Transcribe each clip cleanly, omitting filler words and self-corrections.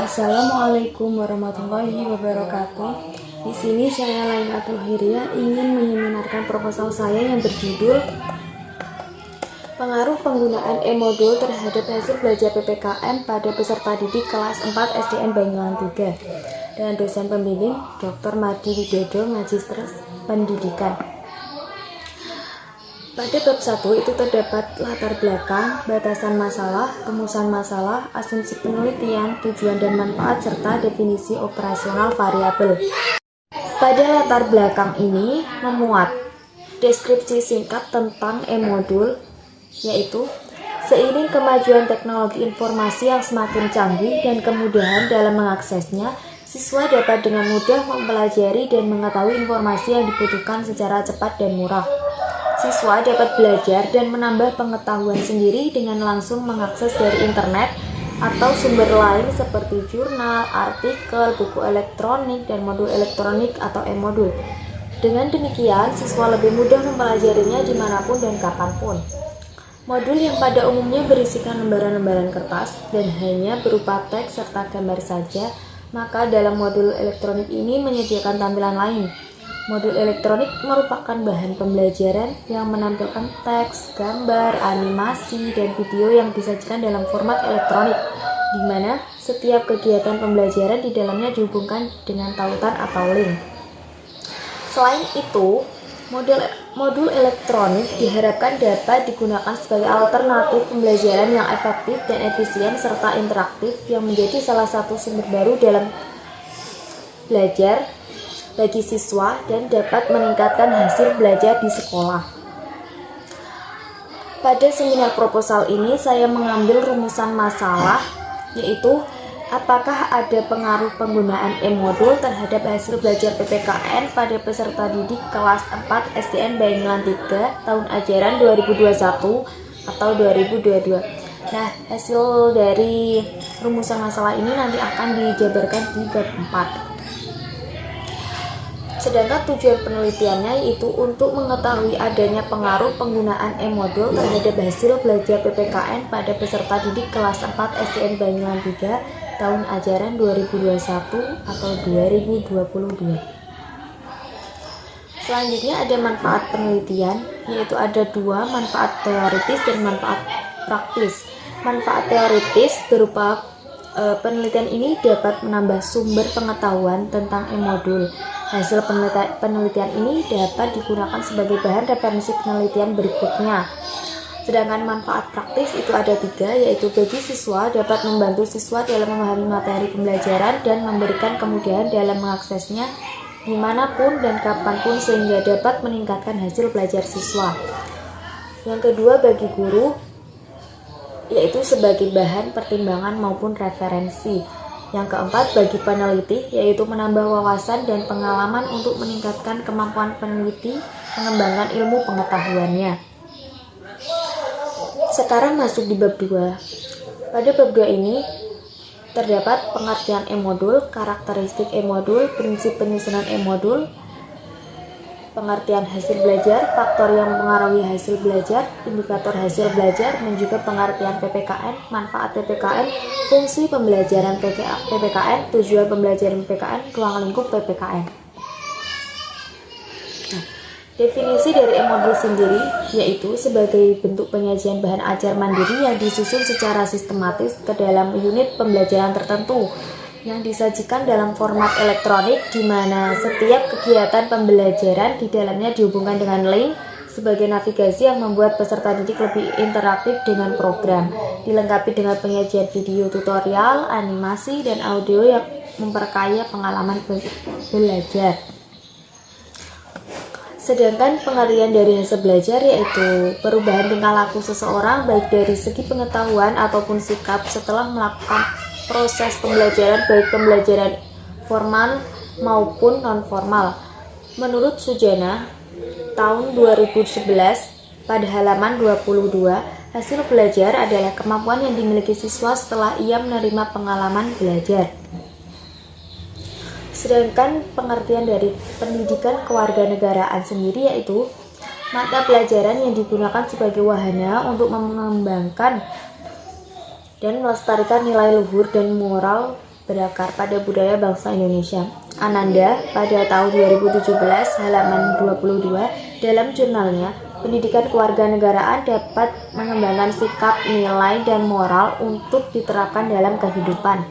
Assalamualaikum warahmatullahi wabarakatuh. Di sini saya Lainatul Hiria ingin menyeminarkan proposal saya yang berjudul Pengaruh penggunaan e-modul terhadap hasil belajar PPKN pada peserta didik kelas 4 SDN Banyulang 3 dengan dosen pembimbing Dr. Madi Widodo, Magister Pendidikan. Pada bab 1 itu terdapat latar belakang, batasan masalah, rumusan masalah, asumsi penelitian, tujuan dan manfaat, serta definisi operasional variabel. Pada latar belakang ini memuat deskripsi singkat tentang e-modul, yaitu seiring kemajuan teknologi informasi yang semakin canggih dan kemudahan dalam mengaksesnya, siswa dapat dengan mudah mempelajari dan mengetahui informasi yang dibutuhkan secara cepat dan murah. Siswa dapat belajar dan menambah pengetahuan sendiri dengan langsung mengakses dari internet atau sumber lain seperti jurnal, artikel, buku elektronik, dan modul elektronik atau e-modul. Dengan demikian, siswa lebih mudah mempelajarinya dimanapun dan kapanpun. Modul yang pada umumnya berisikan lembaran-lembaran kertas dan hanya berupa teks serta gambar saja, maka dalam modul elektronik ini menyediakan tampilan lain. Modul elektronik merupakan bahan pembelajaran yang menampilkan teks, gambar, animasi, dan video yang disajikan dalam format elektronik, di mana setiap kegiatan pembelajaran di dalamnya dihubungkan dengan tautan atau link. Selain itu, modul elektronik diharapkan dapat digunakan sebagai alternatif pembelajaran yang efektif dan efisien serta interaktif yang menjadi salah satu sumber baru dalam belajar bagi siswa dan dapat meningkatkan hasil belajar di sekolah. Pada seminar proposal ini saya mengambil rumusan masalah, yaitu apakah ada pengaruh penggunaan e-modul terhadap hasil belajar PPKN pada peserta didik kelas 4 SDN Banyulang 3 tahun ajaran 2021 atau 2022. Nah, hasil dari rumusan masalah ini nanti akan dijabarkan di bab 4. Sedangkan tujuan penelitiannya yaitu untuk mengetahui adanya pengaruh penggunaan e-modul terhadap hasil belajar PPKN pada peserta didik kelas 4 SDN Banyulang 3 tahun ajaran 2021 atau 2022. Selanjutnya ada manfaat penelitian, yaitu ada dua, manfaat teoritis dan manfaat praktis. Manfaat teoritis berupa penelitian ini dapat menambah sumber pengetahuan tentang e-modul. Hasil penelitian ini dapat digunakan sebagai bahan referensi penelitian berikutnya. Sedangkan manfaat praktis itu ada 3, yaitu bagi siswa dapat membantu siswa dalam memahami materi pembelajaran dan memberikan kemudahan dalam mengaksesnya dimanapun dan kapanpun sehingga dapat meningkatkan hasil belajar siswa. Yang kedua bagi guru, yaitu sebagai bahan pertimbangan maupun referensi. Yang keempat bagi peneliti, yaitu menambah wawasan dan pengalaman untuk meningkatkan kemampuan peneliti mengembangkan ilmu pengetahuannya. Sekarang masuk di bab 2. Pada bab 2 ini terdapat pengertian e-modul, karakteristik e-modul, prinsip penyusunan e-modul, pengertian hasil belajar, faktor yang mempengaruhi hasil belajar, indikator hasil belajar, dan juga pengertian PPKN, manfaat PPKN, fungsi pembelajaran PPKN, tujuan pembelajaran PPKN, ruang lingkup PPKN. Nah, definisi dari e-modul sendiri yaitu sebagai bentuk penyajian bahan ajar mandiri yang disusun secara sistematis ke dalam unit pembelajaran tertentu yang disajikan dalam format elektronik, di mana setiap kegiatan pembelajaran di dalamnya dihubungkan dengan link sebagai navigasi yang membuat peserta didik lebih interaktif dengan program, dilengkapi dengan penyajian video tutorial, animasi, dan audio yang memperkaya pengalaman belajar. Sedangkan pengertian dari hasil belajar yaitu perubahan tingkah laku seseorang baik dari segi pengetahuan ataupun sikap setelah melakukan proses pembelajaran, baik pembelajaran formal maupun non-formal. Menurut Sujana tahun 2011 pada halaman 22, hasil belajar adalah kemampuan yang dimiliki siswa setelah ia menerima pengalaman belajar. Sedangkan pengertian dari pendidikan kewarganegaraan sendiri yaitu mata pelajaran yang digunakan sebagai wahana untuk mengembangkan dan melestarikan nilai luhur dan moral berakar pada budaya bangsa Indonesia. Ananda pada tahun 2017 halaman 22 dalam jurnalnya Pendidikan Kewarganegaraan dapat mengembangkan sikap, nilai, dan moral untuk diterapkan dalam kehidupan.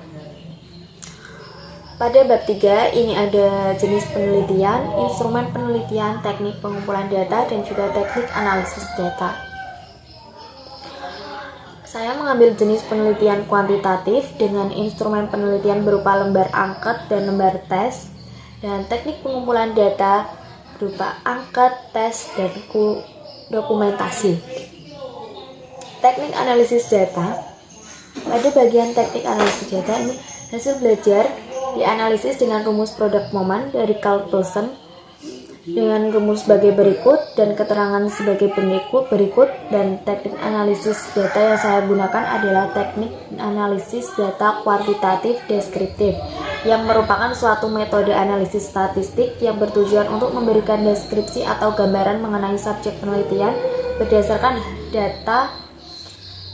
Pada bab 3 ini ada jenis penelitian, instrumen penelitian, teknik pengumpulan data, dan juga teknik analisis data. Saya mengambil jenis penelitian kuantitatif dengan instrumen penelitian berupa lembar angket dan lembar tes, dan teknik pengumpulan data berupa angket, tes, dan dokumentasi. Teknik analisis data. Pada bagian teknik analisis data ini hasil belajar dianalisis dengan rumus produk moment dari Carl Pelson dengan rumus sebagai berikut dan keterangan sebagai berikut, dan teknik analisis data yang saya gunakan adalah teknik analisis data kuantitatif deskriptif yang merupakan suatu metode analisis statistik yang bertujuan untuk memberikan deskripsi atau gambaran mengenai subjek penelitian berdasarkan data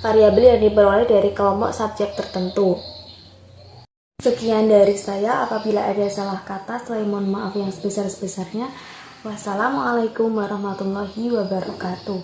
variabel yang diperoleh dari kelompok subjek tertentu. Sekian dari saya, apabila ada salah kata saya mohon maaf yang sebesar-besarnya. Wassalamualaikum warahmatullahi wabarakatuh.